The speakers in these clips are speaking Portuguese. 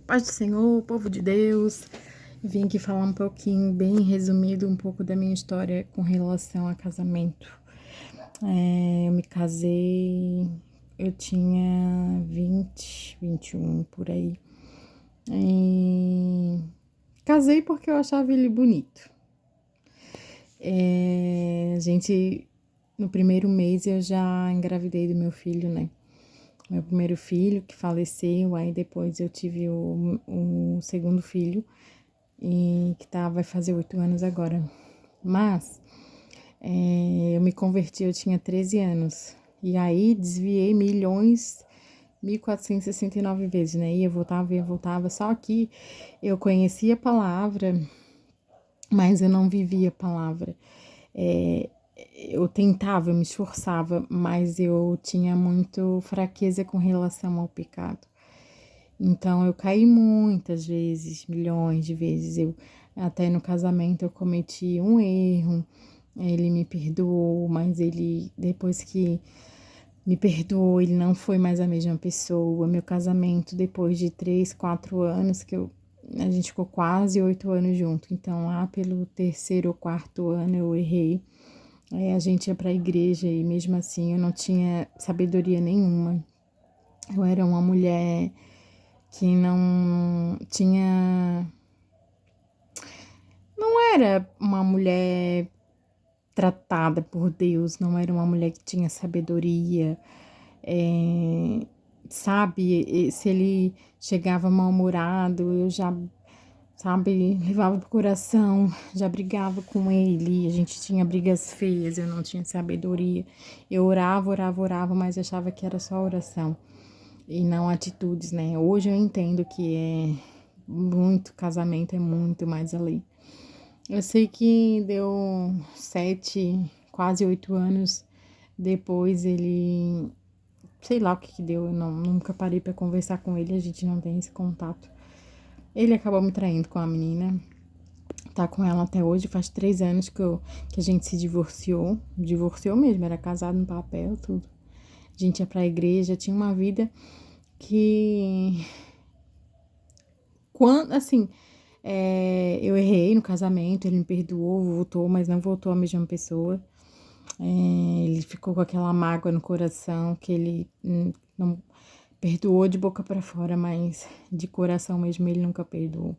Paz do Senhor, povo de Deus. Vim aqui falar um pouquinho, bem resumido, um pouco da minha história com relação a casamento. Eu me casei, eu tinha 20, 21 por aí. E casei porque eu achava ele bonito. No primeiro mês eu já engravidei do meu filho, né? Meu primeiro filho que faleceu, aí depois eu tive o segundo filho, e que vai fazer 8 anos agora. Mas eu me converti, eu tinha 13 anos. E aí desviei milhões, 1.469 vezes, né? Ia, voltava. Só que eu conhecia a palavra, mas eu não vivia a palavra. Eu tentava, eu me esforçava, mas eu tinha muito fraqueza com relação ao pecado. Então eu caí muitas vezes, milhões de vezes. Até no casamento eu cometi um erro. Ele me perdoou, mas ele, depois que me perdoou, ele não foi mais a mesma pessoa. Meu casamento, depois de 3, 4 anos, a gente ficou quase 8 anos junto. Então, lá pelo terceiro ou quarto ano eu errei. A gente ia para a igreja e mesmo assim eu não tinha sabedoria nenhuma. Eu era uma mulher que não tinha. Não era uma mulher tratada por Deus, não era uma mulher que tinha sabedoria, sabe? E se ele chegava mal-humorado, eu já, sabe, levava pro coração, já brigava com ele, a gente tinha brigas feias, eu não tinha sabedoria. Eu orava, mas achava que era só oração e não atitudes, né? Hoje eu entendo que casamento é muito mais além. Eu sei que deu 7, quase 8 anos depois ele, sei lá o que deu, eu nunca parei pra conversar com ele, a gente não tem esse contato. Ele acabou me traindo com a menina, tá com ela até hoje, faz 3 anos que a gente se divorciou mesmo, era casado no papel, tudo. A gente ia pra igreja, tinha uma vida que, quando, assim, eu errei no casamento, ele me perdoou, voltou, mas não voltou a mesma pessoa. Ele ficou com aquela mágoa no coração que ele não perdoou de boca para fora, mas de coração mesmo ele nunca perdoou.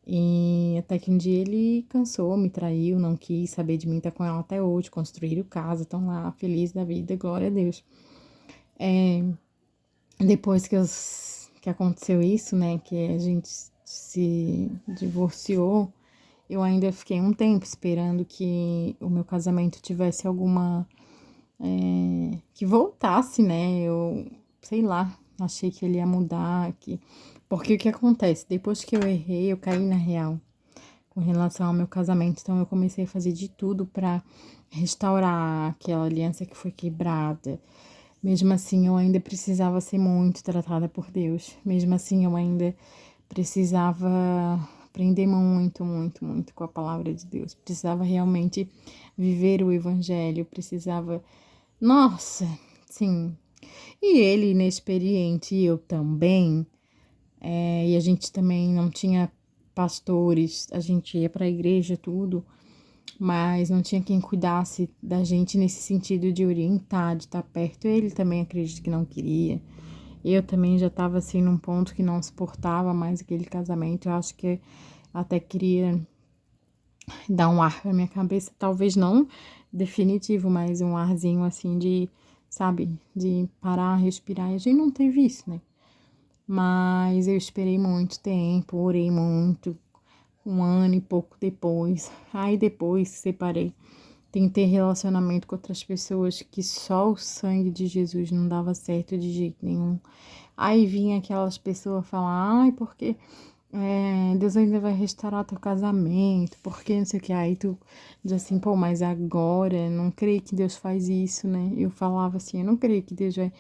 E até que um dia ele cansou, me traiu, não quis saber de mim, tá com ela até hoje, construíram casa, estão lá, felizes da vida, glória a Deus. Depois que aconteceu isso, né, que a gente se divorciou, eu ainda fiquei um tempo esperando que o meu casamento tivesse alguma. Que voltasse, né? Eu, sei lá, achei que ele ia mudar. Porque o que acontece? Depois que eu errei, eu caí na real com relação ao meu casamento. Então eu comecei a fazer de tudo pra restaurar aquela aliança que foi quebrada. Mesmo assim, eu ainda precisava ser muito tratada por Deus. Mesmo assim, eu ainda precisava aprender muito com a palavra de Deus. Precisava realmente viver o evangelho. Precisava. Nossa, sim. E ele, inexperiente, e eu também. E a gente também não tinha pastores. A gente ia para a igreja, tudo. Mas não tinha quem cuidasse da gente nesse sentido de orientar, de estar perto. Ele também acredito que não queria. Eu também já estava assim num ponto que não suportava mais aquele casamento. Eu acho que até queria dar um ar pra minha cabeça, talvez não definitivo, mas um arzinho assim de, sabe, de parar, respirar. E a gente não teve isso, né? Mas eu esperei muito tempo, orei muito, 1 ano e pouco depois. Aí depois separei. Tentei relacionamento com outras pessoas que só o sangue de Jesus não dava certo de jeito nenhum. Aí vinha aquelas pessoas falar, ai, porque Deus ainda vai restaurar teu casamento, porque não sei o que. Aí tu diz assim, pô, mas agora, não creio que Deus faz isso, né? Eu falava assim, eu não creio que Deus vai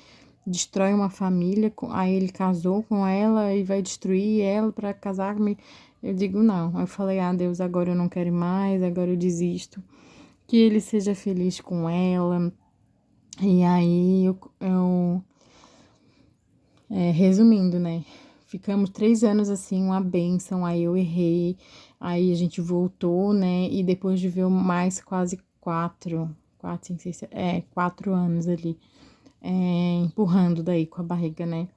destrói uma família, aí ele casou com ela e vai destruir ela para casar comigo. Eu digo, não. Eu falei, Deus, agora eu não quero mais, agora eu desisto. Que ele seja feliz com ela. E aí, resumindo, né? ficamos 3 anos assim, uma bênção, aí eu errei, aí a gente voltou, né? E depois viveu mais quase 4 anos ali, empurrando daí com a barriga, né?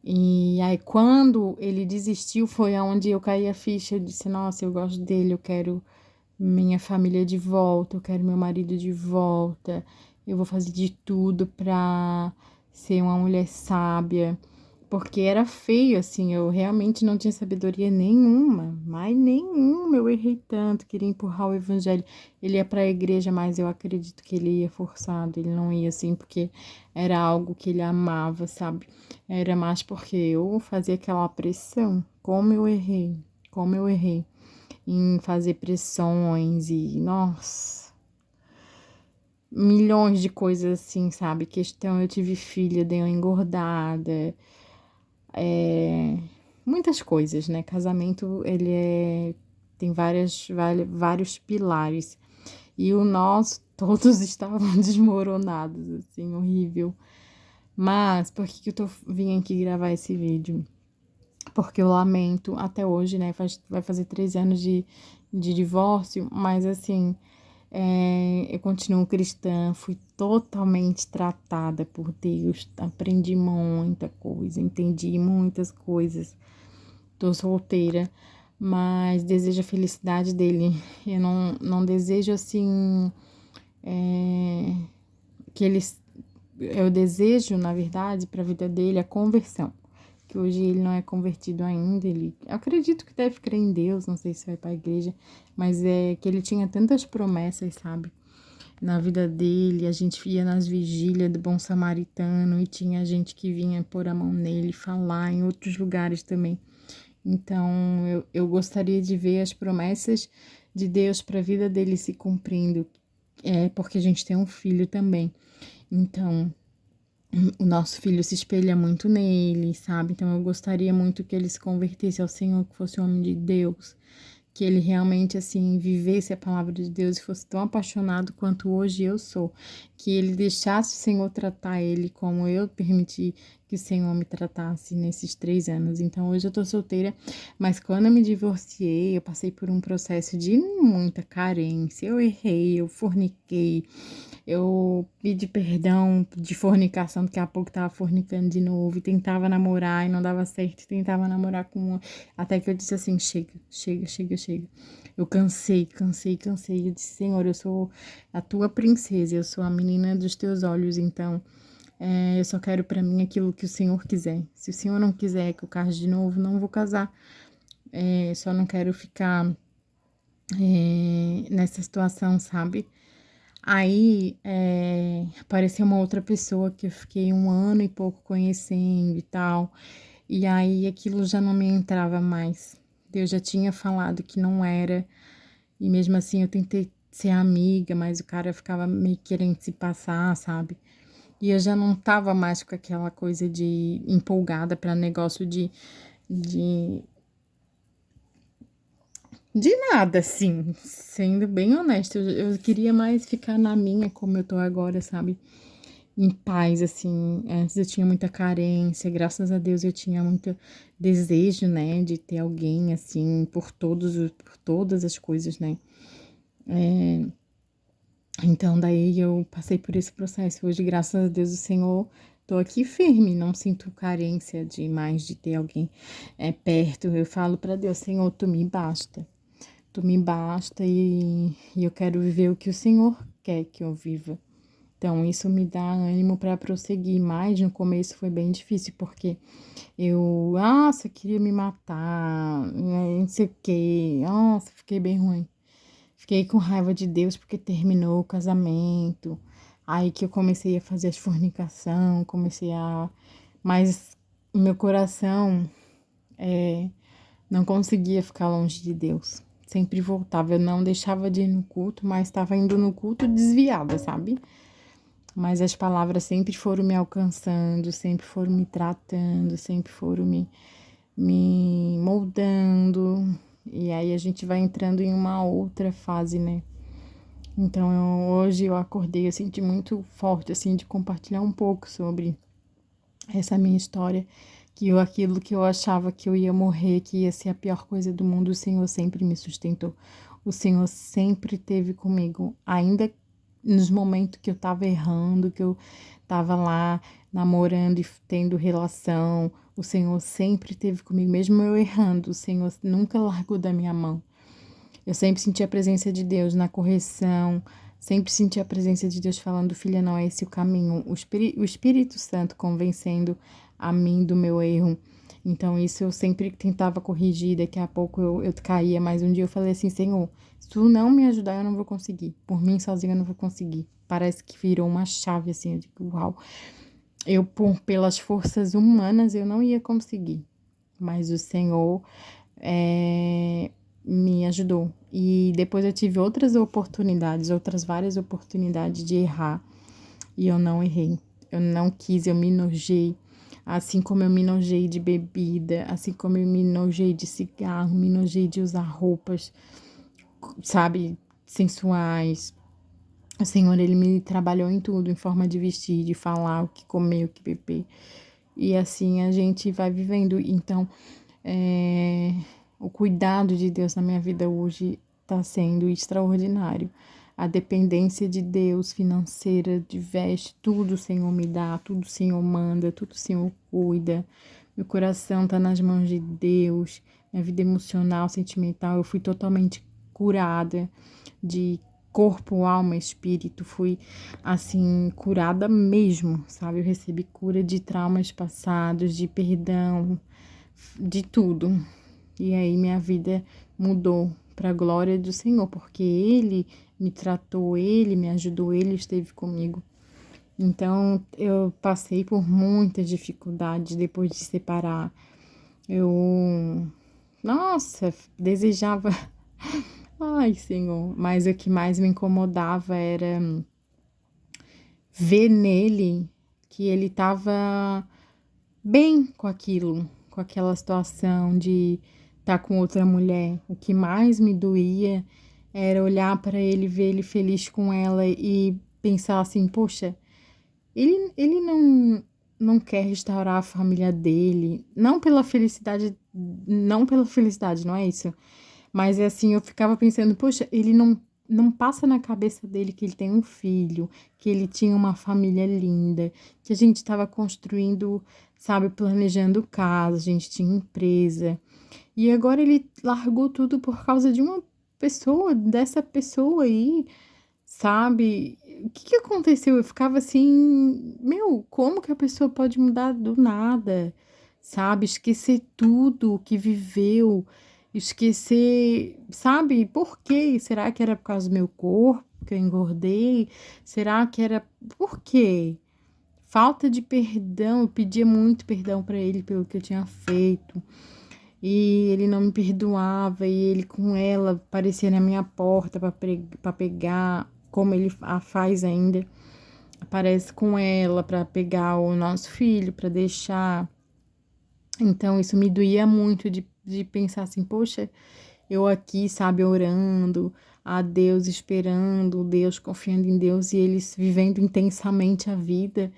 E aí, quando ele desistiu, foi aonde eu caí a ficha. Eu disse: nossa, eu gosto dele, eu quero minha família de volta, eu quero meu marido de volta, eu vou fazer de tudo pra ser uma mulher sábia. Porque era feio, assim, eu realmente não tinha sabedoria nenhuma, mas nenhuma, eu errei tanto, queria empurrar o evangelho. Ele ia para a igreja, mas eu acredito que ele ia forçado, ele não ia assim, porque era algo que ele amava, sabe? Era mais porque eu fazia aquela pressão, como eu errei em fazer pressões e, nossa, milhões de coisas assim, sabe? Questão, eu tive filha, dei uma engordada, muitas coisas, né? Casamento, tem vários pilares. E o nosso, todos estavam desmoronados, assim, horrível. Mas, por que que vim aqui gravar esse vídeo? Porque eu lamento até hoje, né? Vai fazer 3 anos de divórcio, mas assim, eu continuo cristã, fui totalmente tratada por Deus, aprendi muita coisa, entendi muitas coisas. Tô solteira, mas desejo a felicidade dele. Eu não desejo assim, é, que eles. Eu desejo, na verdade, para a vida dele a conversão. Que hoje ele não é convertido ainda, eu acredito que deve crer em Deus, não sei se vai para a igreja, mas é que ele tinha tantas promessas, sabe? Na vida dele, a gente ia nas vigílias do Bom Samaritano e tinha gente que vinha pôr a mão nele, falar em outros lugares também. Então, eu gostaria de ver as promessas de Deus para a vida dele se cumprindo, porque a gente tem um filho também. Então, o nosso filho se espelha muito nele, sabe? Então, eu gostaria muito que ele se convertesse ao Senhor, que fosse um homem de Deus, que ele realmente, assim, vivesse a palavra de Deus e fosse tão apaixonado quanto hoje eu sou, que ele deixasse o Senhor tratar ele como eu permiti que o Senhor me tratasse nesses 3 anos. Então, hoje eu tô solteira, mas quando eu me divorciei, eu passei por um processo de muita carência, eu errei, eu forniquei, eu pedi perdão de fornicação, daqui a pouco tava fornicando de novo, e tentava namorar e não dava certo, tentava namorar com uma, até que eu disse assim, chega, chega, chega, chega. Eu cansei, cansei, cansei. Eu disse, Senhor, eu sou a tua princesa, eu sou a menina dos teus olhos, então eu só quero pra mim aquilo que o Senhor quiser. Se o Senhor não quiser que eu case de novo, não vou casar. Só não quero ficar nessa situação, sabe? Aí apareceu uma outra pessoa que eu fiquei 1 ano e pouco conhecendo e tal. E aí aquilo já não me entrava mais. Deus já tinha falado que não era. E mesmo assim eu tentei ser amiga, mas o cara ficava meio querendo se passar, sabe? E eu já não tava mais com aquela coisa de empolgada para negócio de, de nada, assim. Sendo bem honesta, eu queria mais ficar na minha como eu tô agora, sabe? Em paz, assim. Antes eu tinha muita carência, graças a Deus eu tinha muito desejo, né, de ter alguém, assim, por todas as coisas, né. Então, daí eu passei por esse processo. Hoje, graças a Deus, o Senhor, tô aqui firme, não sinto carência de mais de ter alguém perto. Eu falo para Deus, Senhor, tu me basta. Tu me basta e eu quero viver o que o Senhor quer que eu viva. Então, isso me dá ânimo para prosseguir, mas no começo foi bem difícil, porque nossa, queria me matar, não sei o quê, nossa, fiquei bem ruim. Fiquei com raiva de Deus porque terminou o casamento, aí que eu comecei a fazer as fornicação, mas meu coração não conseguia ficar longe de Deus. Sempre voltava, eu não deixava de ir no culto, mas estava indo no culto desviada, sabe? Mas as palavras sempre foram me alcançando, sempre foram me tratando, sempre foram me moldando. E aí a gente vai entrando em uma outra fase, né? Então hoje eu acordei, eu senti muito forte, assim, de compartilhar um pouco sobre essa minha história, aquilo que eu achava que eu ia morrer, que ia ser a pior coisa do mundo, o Senhor sempre me sustentou. O Senhor sempre esteve comigo, ainda nos momentos que eu estava errando, que eu estava lá namorando e tendo relação, o Senhor sempre esteve comigo, mesmo eu errando, o Senhor nunca largou da minha mão. Eu sempre senti a presença de Deus na correção, sempre senti a presença de Deus falando, filha, não é esse o caminho. O Espírito Santo convencendo a mim do meu erro. Então, isso eu sempre tentava corrigir, daqui a pouco eu caía, mas um dia eu falei assim, Senhor, se tu não me ajudar, eu não vou conseguir. Por mim, sozinha, eu não vou conseguir. Parece que virou uma chave, assim, eu digo, uau. Pelas forças humanas, eu não ia conseguir. Mas o Senhor me ajudou. E depois eu tive outras oportunidades, outras várias oportunidades de errar. E eu não errei. Eu não quis, eu me nojei. Assim como eu me nojei de bebida, assim como eu me nojei de cigarro, me nojei de usar roupas, sabe, sensuais. O Senhor, Ele me trabalhou em tudo, em forma de vestir, de falar, o que comer, o que beber. E assim a gente vai vivendo. Então, o cuidado de Deus na minha vida hoje está sendo extraordinário. A dependência de Deus financeira, de veste, tudo o Senhor me dá, tudo o Senhor manda, tudo o Senhor cuida. Meu coração está nas mãos de Deus. Minha vida emocional, sentimental, eu fui totalmente curada de corpo, alma, espírito. Fui, assim, curada mesmo, sabe? Eu recebi cura de traumas passados, de perdão, de tudo. E aí minha vida mudou para a glória do Senhor, porque Ele me tratou, Ele me ajudou, Ele esteve comigo. Então eu passei por muitas dificuldades depois de separar. Eu, nossa, desejava, ai Senhor, mas o que mais me incomodava era ver nele que ele estava bem com aquilo, com aquela situação de estar com outra mulher. O que mais me doía era olhar para ele, ver ele feliz com ela e pensar assim, poxa, ele não quer restaurar a família dele, não pela felicidade, não é isso. Mas é assim, eu ficava pensando, poxa, ele não passa na cabeça dele que ele tem um filho, que ele tinha uma família linda, que a gente estava construindo, sabe, planejando casa, a gente tinha empresa. E agora ele largou tudo por causa de uma pessoa, dessa pessoa aí, sabe? O que aconteceu? Eu ficava assim, meu, como que a pessoa pode mudar do nada, sabe? Esquecer tudo o que viveu, esquecer, sabe? Por quê? Será que era por causa do meu corpo que eu engordei? Será que era por quê? Falta de perdão, eu pedia muito perdão para ele pelo que eu tinha feito. E ele não me perdoava, e ele com ela aparecia na minha porta para pegar, como ele a faz ainda, aparece com ela para pegar o nosso filho, para deixar. Então isso me doía muito de pensar assim, poxa, eu aqui, sabe, orando a Deus, esperando Deus, confiando em Deus, e eles vivendo intensamente a vida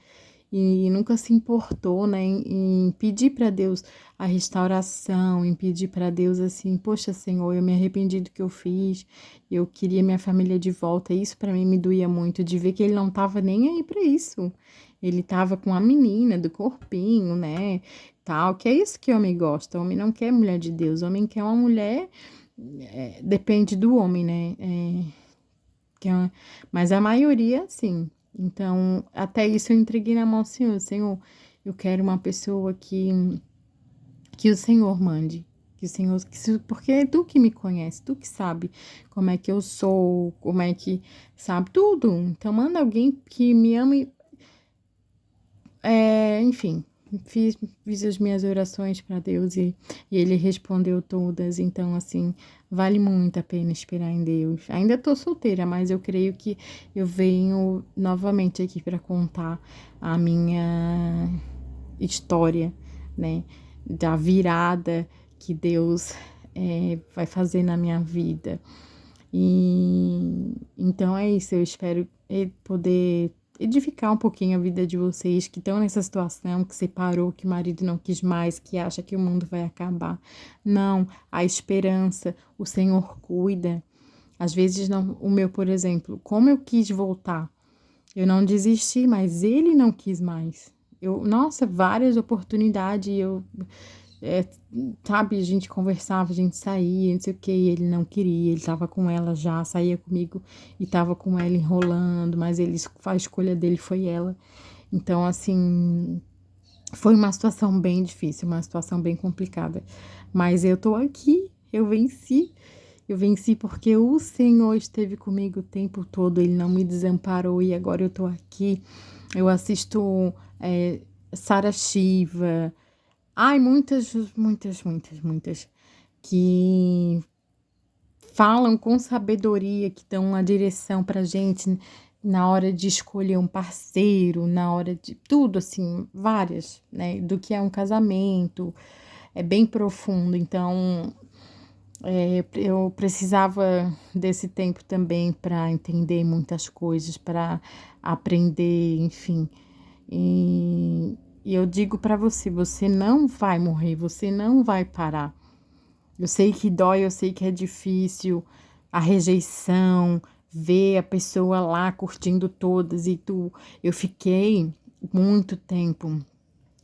e nunca se importou, né, em pedir para Deus a restauração, em pedir para Deus assim, poxa, Senhor, eu me arrependi do que eu fiz, eu queria minha família de volta. Isso para mim me doía muito, de ver que ele não tava nem aí para isso. Ele tava com a menina do corpinho, né, tal, que é isso que o homem gosta. O homem não quer mulher de Deus, o homem quer uma mulher, depende do homem, né, mas a maioria, sim. Então, até isso eu entreguei na mão do Senhor. Senhor, eu quero uma pessoa que o Senhor mande. Que o Senhor, porque é tu que me conhece, tu que sabe como é que eu sou, como é que sabe tudo. Então, manda alguém que me ame. Enfim, fiz as minhas orações para Deus e Ele respondeu todas. Então, assim, vale muito a pena esperar em Deus. Ainda tô solteira, mas eu creio que eu venho novamente aqui para contar a minha história, né? Da virada que Deus vai fazer na minha vida. E então é isso, eu espero poder edificar um pouquinho a vida de vocês que estão nessa situação, que separou, que o marido não quis mais, que acha que o mundo vai acabar. Não, a esperança, o Senhor cuida. Às vezes não, o meu, por exemplo, como eu quis voltar, eu não desisti, mas ele não quis mais. Nossa, várias oportunidades, é, sabe, a gente conversava, a gente saía, não sei o que, e ele não queria, ele tava com ela já, saía comigo e tava com ela enrolando, mas a escolha dele foi ela. Então, assim, foi uma situação bem difícil, uma situação bem complicada. Mas eu tô aqui, eu venci. Eu venci porque o Senhor esteve comigo o tempo todo, Ele não me desamparou e agora eu tô aqui. Eu assisto Sarah Shiva, ai, muitas, que falam com sabedoria, que dão uma direção pra gente na hora de escolher um parceiro, na hora de tudo, assim, várias, né? Do que é um casamento, é bem profundo. Então, eu precisava desse tempo também para entender muitas coisas, para aprender, enfim. E eu digo para você, você não vai morrer, você não vai parar. Eu sei que dói, eu sei que é difícil, a rejeição, ver a pessoa lá curtindo todas e tu. Eu fiquei muito tempo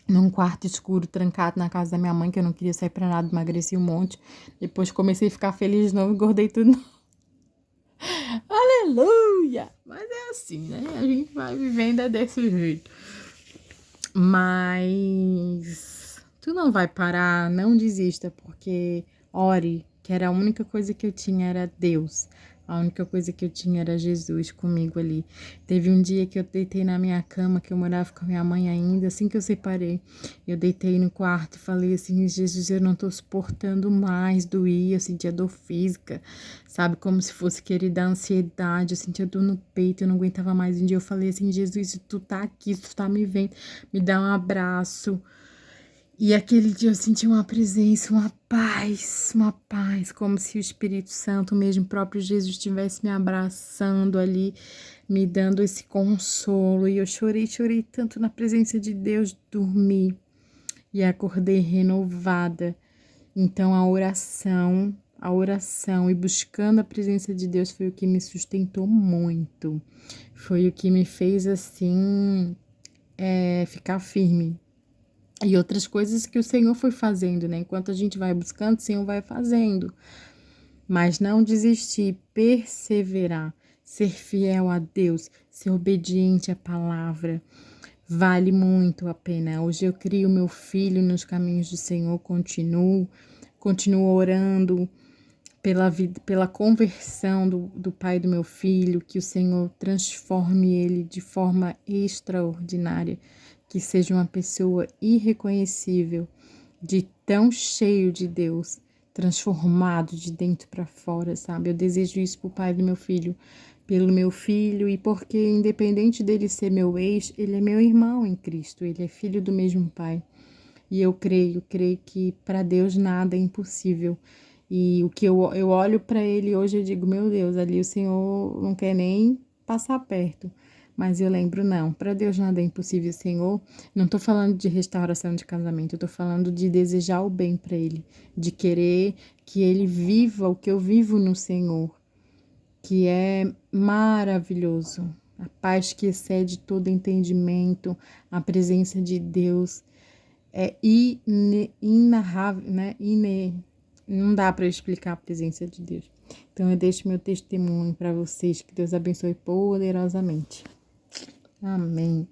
num quarto escuro, trancado na casa da minha mãe, que eu não queria sair pra nada, emagreci um monte. Depois comecei a ficar feliz de novo, engordei tudo. Aleluia! Mas é assim, né? A gente vai vivendo desse jeito. Mas tu não vai parar, não desista, porque ore, que era a única coisa que eu tinha era Deus. A única coisa que eu tinha era Jesus comigo ali. Teve um dia que eu deitei na minha cama, que eu morava com a minha mãe ainda, assim que eu separei. Eu deitei no quarto e falei assim, Jesus, eu não tô suportando mais, doía, eu sentia dor física, sabe? Como se fosse querida ansiedade, eu sentia dor no peito, eu não aguentava mais. Um dia eu falei assim, Jesus, se tu tá aqui, se tu tá me vendo, me dá um abraço. E aquele dia eu senti uma presença, uma paz, como se o Espírito Santo, mesmo o próprio Jesus, estivesse me abraçando ali, me dando esse consolo. E eu chorei tanto na presença de Deus, dormi e acordei renovada. Então a oração e buscando a presença de Deus foi o que me sustentou muito. Foi o que me fez assim, ficar firme. E outras coisas que o Senhor foi fazendo, né? Enquanto a gente vai buscando, o Senhor vai fazendo. Mas não desistir, perseverar, ser fiel a Deus, ser obediente à palavra, vale muito a pena. Hoje eu crio meu filho nos caminhos do Senhor, continuo orando pela vida, pela conversão do pai do meu filho, que o Senhor transforme ele de forma extraordinária, que seja uma pessoa irreconhecível, de tão cheio de Deus, transformado de dentro para fora, sabe? Eu desejo isso pro pai do meu filho, pelo meu filho, e porque independente dele ser meu ex, ele é meu irmão em Cristo, ele é filho do mesmo pai. E eu creio que para Deus nada é impossível. E o que eu olho para ele hoje, eu digo, meu Deus, ali o Senhor não quer nem passar perto. Mas eu lembro, não, para Deus nada é impossível, Senhor. Não estou falando de restauração de casamento, eu estou falando de desejar o bem para ele, de querer que ele viva o que eu vivo no Senhor, que é maravilhoso. A paz que excede todo entendimento, a presença de Deus é inarrável, né? Não dá para explicar a presença de Deus. Então eu deixo meu testemunho para vocês, que Deus abençoe poderosamente. Amém.